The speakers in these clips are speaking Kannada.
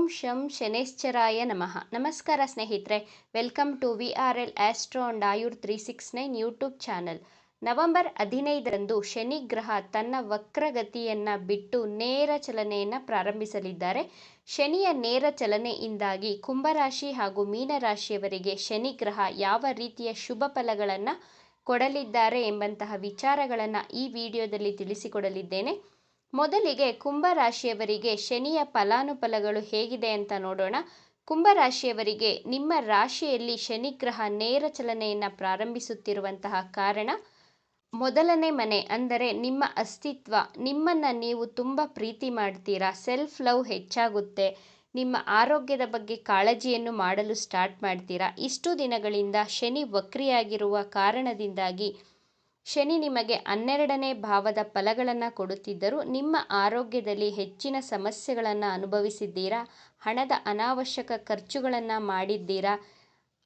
ಓಂ ಶಂ ಶನೇಶ್ಚರಾಯ ನಮಃ. ನಮಸ್ಕಾರ ಸ್ನೇಹಿತರೆ, welcome to VRL astro and Ayur 369 YouTube channel. November 15ರಂದು ಶನಿ ಗ್ರಹ ತನ್ನ ವಕ್ರಗತಿಯನ್ನು ಬಿಟ್ಟು ನೇರ ಚಲನೆಯನ್ನು ಪ್ರಾರಂಭಿಸಲಿದ್ದಾರೆ. ಶನಿಯ ನೇರ ಚಲನೆಯಿಂದಾಗಿ ಕುಂಭರಾಶಿ ಹಾಗೂ ಮೀನರಾಶಿಯವರಿಗೆ ಶನಿ ಗ್ರಹ ಯಾವ ರೀತಿಯ ಶುಭ ಫಲಗಳನ್ನು ಕೊಡಲಿದ್ದಾರೆ ಎಂಬಂತಹ ವಿಚಾರಗಳನ್ನು ಈ ವಿಡಿಯೋದಲ್ಲಿ ತಿಳಿಸಿಕೊಡಲಿದ್ದೇನೆ. ಮೊದಲಿಗೆ ಕುಂಭರಾಶಿಯವರಿಗೆ ಶನಿಯ ಫಲಾನುಫಲಗಳು ಹೇಗಿದೆ ಅಂತ ನೋಡೋಣ. ಕುಂಭರಾಶಿಯವರಿಗೆ ನಿಮ್ಮ ರಾಶಿಯಲ್ಲಿ ಶನಿ ಗ್ರಹ ನೇರ ಚಲನೆಯನ್ನು ಪ್ರಾರಂಭಿಸುತ್ತಿರುವಂತಹ ಕಾರಣ ಮೊದಲನೇ ಮನೆ ಅಂದರೆ ನಿಮ್ಮ ಅಸ್ತಿತ್ವ, ನಿಮ್ಮನ್ನು ನೀವು ತುಂಬ ಪ್ರೀತಿ ಮಾಡ್ತೀರಾ, ಸೆಲ್ಫ್ ಲವ್ ಹೆಚ್ಚಾಗುತ್ತೆ, ನಿಮ್ಮ ಆರೋಗ್ಯದ ಬಗ್ಗೆ ಕಾಳಜಿಯನ್ನು ಮಾಡಲು ಸ್ಟಾರ್ಟ್ ಮಾಡ್ತೀರಾ. ಇಷ್ಟು ದಿನಗಳಿಂದ ಶನಿ ವಕ್ರಿಯಾಗಿರುವ ಕಾರಣದಿಂದಾಗಿ ಶನಿ ನಿಮಗೆ 12ನೇ ಭಾವದ ಫಲಗಳನ್ನು ಕೊಡುತ್ತಿದ್ದರೂ ನಿಮ್ಮ ಆರೋಗ್ಯದಲ್ಲಿ ಹೆಚ್ಚಿನ ಸಮಸ್ಯೆಗಳನ್ನು ಅನುಭವಿಸಿದ್ದೀರಾ, ಹಣದ ಅನಾವಶ್ಯಕ ಖರ್ಚುಗಳನ್ನು ಮಾಡಿದ್ದೀರಾ,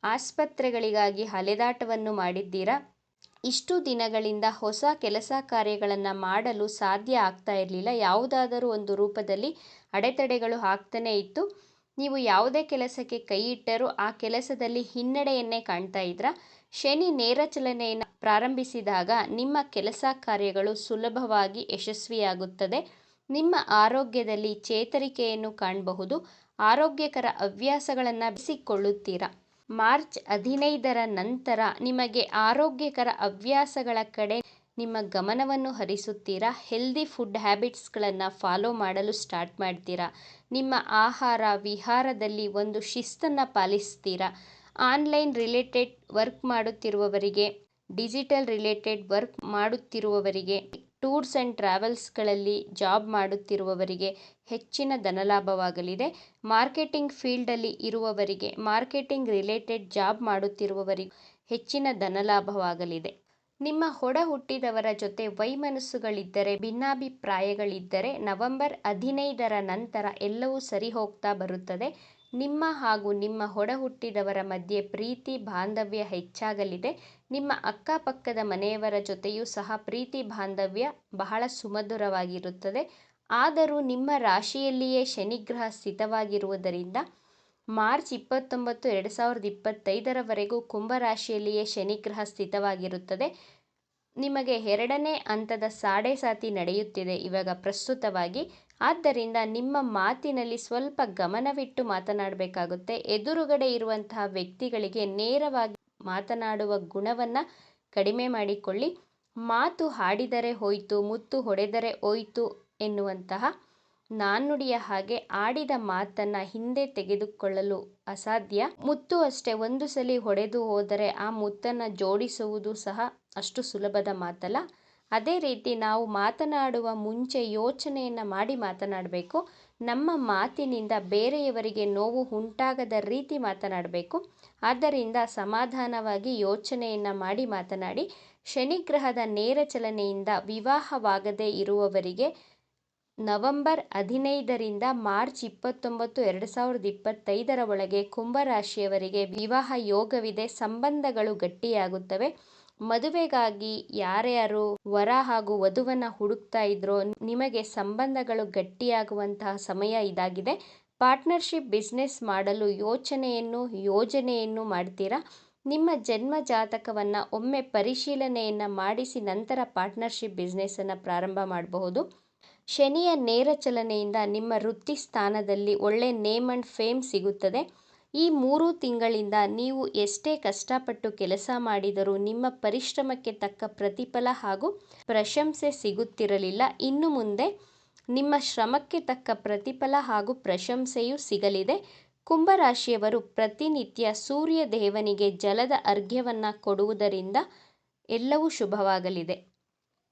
ಆಸ್ಪತ್ರೆಗಳಿಗಾಗಿ ಅಲೆದಾಟವನ್ನು ಮಾಡಿದ್ದೀರಾ. ಇಷ್ಟು ದಿನಗಳಿಂದ ಹೊಸ ಕೆಲಸ ಕಾರ್ಯಗಳನ್ನು ಮಾಡಲು ಸಾಧ್ಯ ಆಗ್ತಾ ಇರಲಿಲ್ಲ. ಯಾವುದಾದರೂ ಒಂದು ರೂಪದಲ್ಲಿ ಅಡೆತಡೆಗಳು ಆಗ್ತಾನೇ ಇತ್ತು. ನೀವು ಯಾವುದೇ ಕೆಲಸಕ್ಕೆ ಕೈ ಇಟ್ಟರೂ ಆ ಕೆಲಸದಲ್ಲಿ ಹಿನ್ನಡೆಯನ್ನೇ ಕಾಣ್ತಾ ಇದ್ರ. ಶನಿ ನೇರ ಚಲನೆಯನ್ನು ಪ್ರಾರಂಭಿಸಿದಾಗ ನಿಮ್ಮ ಕೆಲಸ ಕಾರ್ಯಗಳು ಸುಲಭವಾಗಿ ಯಶಸ್ವಿಯಾಗುತ್ತದೆ. ನಿಮ್ಮ ಆರೋಗ್ಯದಲ್ಲಿ ಚೇತರಿಕೆಯನ್ನು ಕಾಣಬಹುದು. ಆರೋಗ್ಯಕರ ಹವ್ಯಾಸಗಳನ್ನು ಬೆಳೆಸಿಕೊಳ್ಳುತ್ತೀರಾ. ಮಾರ್ಚ್ 15ರ ನಂತರ ನಿಮಗೆ ಆರೋಗ್ಯಕರ ಹವ್ಯಾಸಗಳ ಕಡೆ ನಿಮ್ಮ ಗಮನವನ್ನು ಹರಿಸುತ್ತೀರಾ. ಹೆಲ್ದಿ ಫುಡ್ ಹ್ಯಾಬಿಟ್ಸ್ಗಳನ್ನು ಫಾಲೋ ಮಾಡಲು ಸ್ಟಾರ್ಟ್ ಮಾಡ್ತೀರಾ. ನಿಮ್ಮ ಆಹಾರ ವಿಹಾರದಲ್ಲಿ ಒಂದು ಶಿಸ್ತನ್ನು ಪಾಲಿಸ್ತೀರಾ. ಆನ್ಲೈನ್ ರಿಲೇಟೆಡ್ ವರ್ಕ್ ಮಾಡುತ್ತಿರುವವರಿಗೆ, ಡಿಜಿಟಲ್ ರಿಲೇಟೆಡ್ ವರ್ಕ್ ಮಾಡುತ್ತಿರುವವರಿಗೆ, ಟೂರ್ಸ್ ಆ್ಯಂಡ್ ಟ್ರಾವೆಲ್ಸ್ಗಳಲ್ಲಿ ಜಾಬ್ ಮಾಡುತ್ತಿರುವವರಿಗೆ ಹೆಚ್ಚಿನ ಧನಲಾಭವಾಗಲಿದೆ. ಮಾರ್ಕೆಟಿಂಗ್ ಫೀಲ್ಡಲ್ಲಿ ಇರುವವರಿಗೆ, ಮಾರ್ಕೆಟಿಂಗ್ ರಿಲೇಟೆಡ್ ಜಾಬ್ ಮಾಡುತ್ತಿರುವವರಿಗೆ ಹೆಚ್ಚಿನ ಧನಲಾಭವಾಗಲಿದೆ. ನಿಮ್ಮ ಒಡ ಹುಟ್ಟಿದವರ ಜೊತೆ ವೈಮನಸ್ಸುಗಳಿದ್ದರೆ, ಭಿನ್ನಾಭಿಪ್ರಾಯಗಳಿದ್ದರೆ ನವೆಂಬರ್ 15ರ ನಂತರ ಎಲ್ಲವೂ ಸರಿ ಹೋಗ್ತಾ ಬರುತ್ತದೆ. ನಿಮ್ಮ ಹಾಗೂ ನಿಮ್ಮ ಒಡ ಹುಟ್ಟಿದವರ ಮಧ್ಯೆ ಪ್ರೀತಿ ಬಾಂಧವ್ಯ ಹೆಚ್ಚಾಗಲಿದೆ. ನಿಮ್ಮ ಅಕ್ಕಪಕ್ಕದ ಮನೆಯವರ ಜೊತೆಯೂ ಸಹ ಪ್ರೀತಿ ಬಾಂಧವ್ಯ ಬಹಳ ಸುಮಧುರವಾಗಿರುತ್ತದೆ. ಆದರೂ ನಿಮ್ಮ ರಾಶಿಯಲ್ಲಿಯೇ ಶನಿಗ್ರಹ ಸ್ಥಿತವಾಗಿರುವುದರಿಂದ ಮಾರ್ಚ್ 29, 2025ರವರೆಗೂ ಕುಂಭರಾಶಿಯಲ್ಲಿಯೇ ಶನಿಗ್ರಹ ಸ್ಥಿತವಾಗಿರುತ್ತದೆ. ನಿಮಗೆ 2ನೇ ಹಂತದ ಸಾಡೆ ಸಾತಿ ನಡೆಯುತ್ತಿದೆ ಇವಾಗ ಪ್ರಸ್ತುತವಾಗಿ. ಆದ್ದರಿಂದ ನಿಮ್ಮ ಮಾತಿನಲ್ಲಿ ಸ್ವಲ್ಪ ಗಮನವಿಟ್ಟು ಮಾತನಾಡಬೇಕಾಗುತ್ತೆ. ಎದುರುಗಡೆ ಇರುವಂತಹ ವ್ಯಕ್ತಿಗಳಿಗೆ ನೇರವಾಗಿ ಮಾತನಾಡುವ ಗುಣವನ್ನು ಕಡಿಮೆ ಮಾಡಿಕೊಳ್ಳಿ. ಮಾತು ಆಡಿದರೆ ಹೋಯಿತು, ಮುತ್ತು ಹೊಡೆದರೆ ಹೋಯಿತು ಎನ್ನುವಂತಹ ನಾಣ್ಣುಡಿಯ ಹಾಗೆ ಆಡಿದ ಮಾತನ್ನು ಹಿಂದೆ ತೆಗೆದುಕೊಳ್ಳಲು ಅಸಾಧ್ಯ. ಮುತ್ತು ಅಷ್ಟೇ, ಒಂದು ಸಲ ಹೊಡೆದು ಹೋದರೆ ಆ ಮುತ್ತನ್ನು ಜೋಡಿಸುವುದು ಸಹ ಅಷ್ಟು ಸುಲಭದ ಮಾತಲ್ಲ. ಅದೇ ರೀತಿ ನಾವು ಮಾತನಾಡುವ ಮುಂಚೆ ಯೋಚನೆಯನ್ನು ಮಾಡಿ ಮಾತನಾಡಬೇಕು. ನಮ್ಮ ಮಾತಿನಿಂದ ಬೇರೆಯವರಿಗೆ ನೋವು ಉಂಟಾಗದ ರೀತಿ ಮಾತನಾಡಬೇಕು. ಆದ್ದರಿಂದ ಸಮಾಧಾನವಾಗಿ ಯೋಚನೆಯನ್ನು ಮಾಡಿ ಮಾತನಾಡಿ. ಶನಿಗ್ರಹದ ನೇರ ಚಲನೆಯಿಂದ ವಿವಾಹವಾಗದೇ ಇರುವವರಿಗೆ ನವೆಂಬರ್ 15ರಿಂದ ಮಾರ್ಚ್ 29, 2025ರ ಒಳಗೆ ಕುಂಭರಾಶಿಯವರಿಗೆ ವಿವಾಹ ಯೋಗವಿದೆ. ಸಂಬಂಧಗಳು ಗಟ್ಟಿಯಾಗುತ್ತವೆ. ಮದುವೆಗಾಗಿ ಯಾರ್ಯಾರು ವರ ಹಾಗೂ ವಧುವನ್ನು ಹುಡುಕ್ತಾ ಇದ್ರೋ ನಿಮಗೆ ಸಂಬಂಧಗಳು ಗಟ್ಟಿಯಾಗುವಂತಹ ಸಮಯ ಇದಾಗಿದೆ. ಪಾರ್ಟ್ನರ್ಶಿಪ್ ಬಿಸ್ನೆಸ್ ಮಾಡಲು ಯೋಜನೆಯನ್ನು ಮಾಡ್ತೀರಾ. ನಿಮ್ಮ ಜನ್ಮ ಜಾತಕವನ್ನು ಒಮ್ಮೆ ಪರಿಶೀಲನೆಯನ್ನು ಮಾಡಿಸಿ ನಂತರ ಪಾರ್ಟ್ನರ್ಶಿಪ್ ಬಿಸ್ನೆಸ್ಸನ್ನು ಪ್ರಾರಂಭ ಮಾಡಬಹುದು. ಶನಿಯ ನೇರ ಚಲನೆಯಿಂದ ನಿಮ್ಮ ವೃತ್ತಿ ಸ್ಥಾನದಲ್ಲಿ ಒಳ್ಳೆ ನೇಮ್ ಆ್ಯಂಡ್ ಫೇಮ್ ಸಿಗುತ್ತದೆ. ಈ 3 ತಿಂಗಳಿಂದ ನೀವು ಎಷ್ಟೇ ಕಷ್ಟಪಟ್ಟು ಕೆಲಸ ಮಾಡಿದರೂ ನಿಮ್ಮ ಪರಿಶ್ರಮಕ್ಕೆ ತಕ್ಕ ಪ್ರತಿಫಲ ಹಾಗೂ ಪ್ರಶಂಸೆ ಸಿಗುತ್ತಿರಲಿಲ್ಲ. ಇನ್ನು ಮುಂದೆ ನಿಮ್ಮ ಶ್ರಮಕ್ಕೆ ತಕ್ಕ ಪ್ರತಿಫಲ ಹಾಗೂ ಪ್ರಶಂಸೆಯೂ ಸಿಗಲಿದೆ. ಕುಂಭರಾಶಿಯವರು ಪ್ರತಿನಿತ್ಯ ಸೂರ್ಯ ದೇವನಿಗೆ ಜಲದ ಅರ್ಘ್ಯವನ್ನು ಕೊಡುವುದರಿಂದ ಎಲ್ಲವೂ ಶುಭವಾಗಲಿದೆ.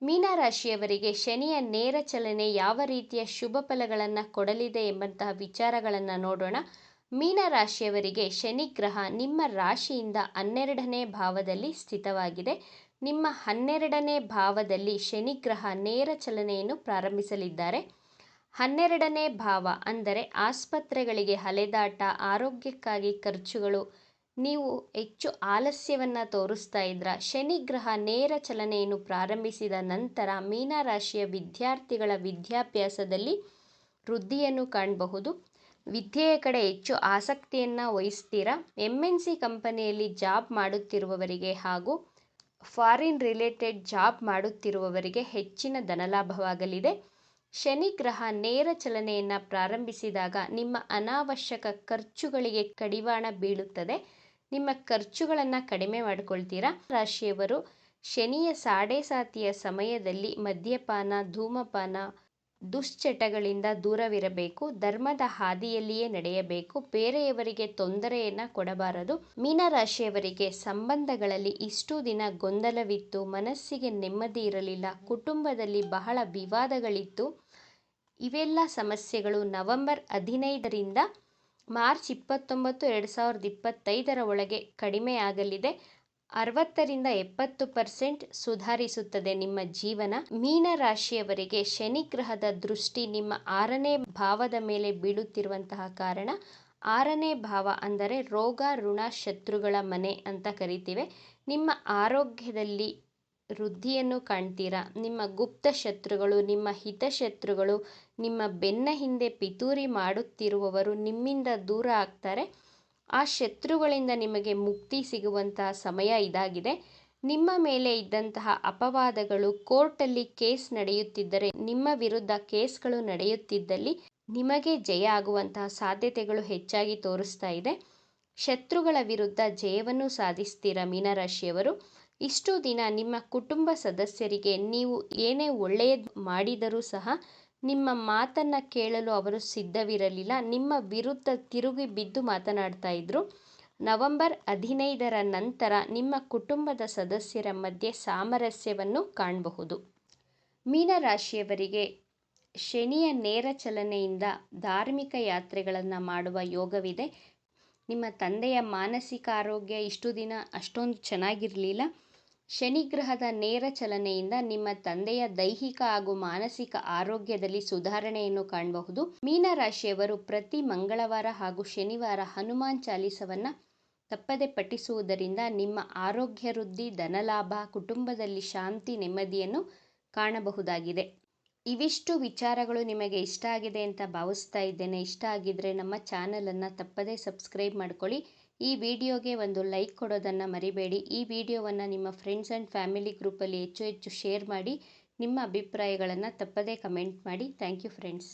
ಮೀನರಾಶಿಯವರಿಗೆ ಶನಿಯ ನೇರ ಚಲನೆ ಯಾವ ರೀತಿಯ ಶುಭ ಫಲಗಳನ್ನು ಕೊಡಲಿದೆ ಎಂಬಂತಹ ವಿಚಾರಗಳನ್ನು ನೋಡೋಣ. ಮೀನರಾಶಿಯವರಿಗೆ ಶನಿಗ್ರಹ ನಿಮ್ಮ ರಾಶಿಯಿಂದ 12ನೇ ಭಾವದಲ್ಲಿ ಸ್ಥಿತವಾಗಿದೆ. ನಿಮ್ಮ 12ನೇ ಭಾವದಲ್ಲಿ ಶನಿಗ್ರಹ ನೇರ ಚಲನೆಯನ್ನು ಪ್ರಾರಂಭಿಸಲಿದ್ದಾರೆ. 12ನೇ ಭಾವ ಅಂದರೆ ಆಸ್ಪತ್ರೆಗಳಿಗೆ ಅಲೆದಾಟ, ಆರೋಗ್ಯಕ್ಕಾಗಿ ಖರ್ಚುಗಳು. ನೀವು ಹೆಚ್ಚು ಆಲಸ್ಯವನ್ನು ತೋರಿಸ್ತಾ ಇದ್ರ. ಶನಿಗ್ರಹ ನೇರ ಚಲನೆಯನ್ನು ಪ್ರಾರಂಭಿಸಿದ ನಂತರ ಮೀನರಾಶಿಯ ವಿದ್ಯಾರ್ಥಿಗಳ ವಿದ್ಯಾಭ್ಯಾಸದಲ್ಲಿ ವೃದ್ಧಿಯನ್ನು ಕಾಣಬಹುದು. ವಿದ್ಯೆಯ ಕಡೆ ಹೆಚ್ಚು ಆಸಕ್ತಿಯನ್ನು ವಹಿಸ್ತೀರಾ. MNC ಕಂಪನಿಯಲ್ಲಿ ಜಾಬ್ ಮಾಡುತ್ತಿರುವವರಿಗೆ ಹಾಗೂ ಫಾರಿನ್ ರಿಲೇಟೆಡ್ ಜಾಬ್ ಮಾಡುತ್ತಿರುವವರಿಗೆ ಹೆಚ್ಚಿನ ಧನಲಾಭವಾಗಲಿದೆ. ಶನಿ ಗ್ರಹ ನೇರ ಚಲನೆಯನ್ನು ಪ್ರಾರಂಭಿಸಿದಾಗ ನಿಮ್ಮ ಅನಾವಶ್ಯಕ ಖರ್ಚುಗಳಿಗೆ ಕಡಿವಾಣ ಬೀಳುತ್ತದೆ. ನಿಮ್ಮ ಖರ್ಚುಗಳನ್ನು ಕಡಿಮೆ ಮಾಡಿಕೊಳ್ತೀರಾ. ರಾಶಿಯವರು ಶನಿಯ ಸಾಡೆಸಾತಿಯ ಸಮಯದಲ್ಲಿ ಮದ್ಯಪಾನ, ಧೂಮಪಾನ, ದುಶ್ಚಟಗಳಿಂದ ದೂರವಿರಬೇಕು. ಧರ್ಮದ ಹಾದಿಯಲ್ಲಿಯೇ ನಡೆಯಬೇಕು. ಬೇರೆಯವರಿಗೆ ತೊಂದರೆಯನ್ನು ಕೊಡಬಾರದು. ಮೀನರಾಶಿಯವರಿಗೆ ಸಂಬಂಧಗಳಲ್ಲಿ ಇಷ್ಟು ದಿನ ಗೊಂದಲವಿತ್ತು, ಮನಸ್ಸಿಗೆ ನೆಮ್ಮದಿ ಇರಲಿಲ್ಲ, ಕುಟುಂಬದಲ್ಲಿ ಬಹಳ ವಿವಾದಗಳಿತ್ತು. ಇವೆಲ್ಲ ಸಮಸ್ಯೆಗಳು ನವೆಂಬರ್ 15ರಿಂದ ಮಾರ್ಚ್ 29, 2025 ಒಳಗೆ ಕಡಿಮೆಯಾಗಲಿದೆ. 60-70% ಸುಧಾರಿಸುತ್ತದೆ ನಿಮ್ಮ ಜೀವನ. ಮೀನರಾಶಿಯವರಿಗೆ ಶನಿ ಗ್ರಹದ ದೃಷ್ಟಿ ನಿಮ್ಮ 6ನೇ ಭಾವದ ಮೇಲೆ ಬೀಳುತ್ತಿರುವಂತಹ ಕಾರಣ 6ನೇ ಭಾವ ಅಂದರೆ ರೋಗ, ಋಣ, ಶತ್ರುಗಳ ಮನೆ ಅಂತ ಕರಿತೀವಿ. ನಿಮ್ಮ ಆರೋಗ್ಯದಲ್ಲಿ ವೃದ್ಧಿಯನ್ನು ಕಾಣ್ತೀರಾ. ನಿಮ್ಮ ಗುಪ್ತ ಶತ್ರುಗಳು, ನಿಮ್ಮ ಹಿತಶತ್ರುಗಳು, ನಿಮ್ಮ ಬೆನ್ನ ಹಿಂದೆ ಪಿತೂರಿ ಮಾಡುತ್ತಿರುವವರು ನಿಮ್ಮಿಂದ ದೂರ ಆಗ್ತಾರೆ. ಆ ಶತ್ರುಗಳಿಂದ ನಿಮಗೆ ಮುಕ್ತಿ ಸಿಗುವಂತಹ ಸಮಯ ಇದಾಗಿದೆ. ನಿಮ್ಮ ಮೇಲೆ ಇದ್ದಂತಹ ಅಪವಾದಗಳು, ಕೋರ್ಟಲ್ಲಿ ಕೇಸ್ ನಡೆಯುತ್ತಿದ್ದರೆ, ನಿಮ್ಮ ವಿರುದ್ಧ ಕೇಸ್ಗಳು ನಡೆಯುತ್ತಿದ್ದಲ್ಲಿ ನಿಮಗೆ ಜಯ ಆಗುವಂತಹ ಸಾಧ್ಯತೆಗಳು ಹೆಚ್ಚಾಗಿ ತೋರಿಸ್ತಾ ಇದೆ. ಶತ್ರುಗಳ ವಿರುದ್ಧ ಜಯವನ್ನು ಸಾಧಿಸ್ತೀರಾ ಮೀನರಾಶಿಯವರು. ಇಷ್ಟು ದಿನ ನಿಮ್ಮ ಕುಟುಂಬ ಸದಸ್ಯರಿಗೆ ನೀವು ಏನೇ ಒಳ್ಳೆಯದು ಮಾಡಿದರೂ ಸಹ ನಿಮ್ಮ ಮಾತನ್ನು ಕೇಳಲು ಅವರು ಸಿದ್ಧವಿರಲಿಲ್ಲ. ನಿಮ್ಮ ವಿರುದ್ಧ ತಿರುಗಿ ಬಿದ್ದು ಮಾತನಾಡ್ತಾ ಇದ್ರು. ನವೆಂಬರ್ 15ರ ನಂತರ ನಿಮ್ಮ ಕುಟುಂಬದ ಸದಸ್ಯರ ಮಧ್ಯೆ ಸಾಮರಸ್ಯವನ್ನು ಕಾಣಬಹುದು. ಮೀನರಾಶಿಯವರಿಗೆ ಶನಿಯ ನೇರ ಚಲನೆಯಿಂದ ಧಾರ್ಮಿಕ ಯಾತ್ರೆಗಳನ್ನು ಮಾಡುವ ಯೋಗವಿದೆ. ನಿಮ್ಮ ತಂದೆಯ ಮಾನಸಿಕ ಆರೋಗ್ಯ ಇಷ್ಟು ದಿನ ಅಷ್ಟೊಂದು ಚೆನ್ನಾಗಿರಲಿಲ್ಲ. ಶನಿಗ್ರಹದ ನೇರ ಚಲನೆಯಿಂದ ನಿಮ್ಮ ತಂದೆಯ ದೈಹಿಕ ಹಾಗೂ ಮಾನಸಿಕ ಆರೋಗ್ಯದಲ್ಲಿ ಸುಧಾರಣೆಯನ್ನು ಕಾಣಬಹುದು. ಮೀನರಾಶಿಯವರು ಪ್ರತಿ ಮಂಗಳವಾರ ಹಾಗೂ ಶನಿವಾರ ಹನುಮಾನ್ ಚಾಲೀಸವನ್ನು ತಪ್ಪದೆ ಪಠಿಸುವುದರಿಂದ ನಿಮ್ಮ ಆರೋಗ್ಯ ವೃದ್ಧಿ, ಧನಲಾಭ, ಕುಟುಂಬದಲ್ಲಿ ಶಾಂತಿ, ನೆಮ್ಮದಿಯನ್ನು ಕಾಣಬಹುದಾಗಿದೆ. ಇವಿಷ್ಟು ವಿಚಾರಗಳು ನಿಮಗೆ ಇಷ್ಟ ಆಗಿದೆ ಅಂತ ಭಾವಿಸ್ತಾ ಇದ್ದೇನೆ. ಇಷ್ಟ ಆಗಿದ್ದರೆ ನಮ್ಮ ಚಾನಲನ್ನು ತಪ್ಪದೇ ಸಬ್ಸ್ಕ್ರೈಬ್ ಮಾಡ್ಕೊಳ್ಳಿ. ಈ ವಿಡಿಯೋಗೆ ಒಂದು ಲೈಕ್ ಕೊಡೋದನ್ನು ಮರಿಬೇಡಿ. ಈ ವಿಡಿಯೋವನ್ನು ನಿಮ್ಮ ಫ್ರೆಂಡ್ಸ್ ಆ್ಯಂಡ್ ಫ್ಯಾಮಿಲಿ ಗ್ರೂಪಲ್ಲಿ ಹೆಚ್ಚು ಶೇರ್ ಮಾಡಿ. ನಿಮ್ಮ ಅಭಿಪ್ರಾಯಗಳನ್ನು ತಪ್ಪದೇ ಕಮೆಂಟ್ ಮಾಡಿ. Thank you friends.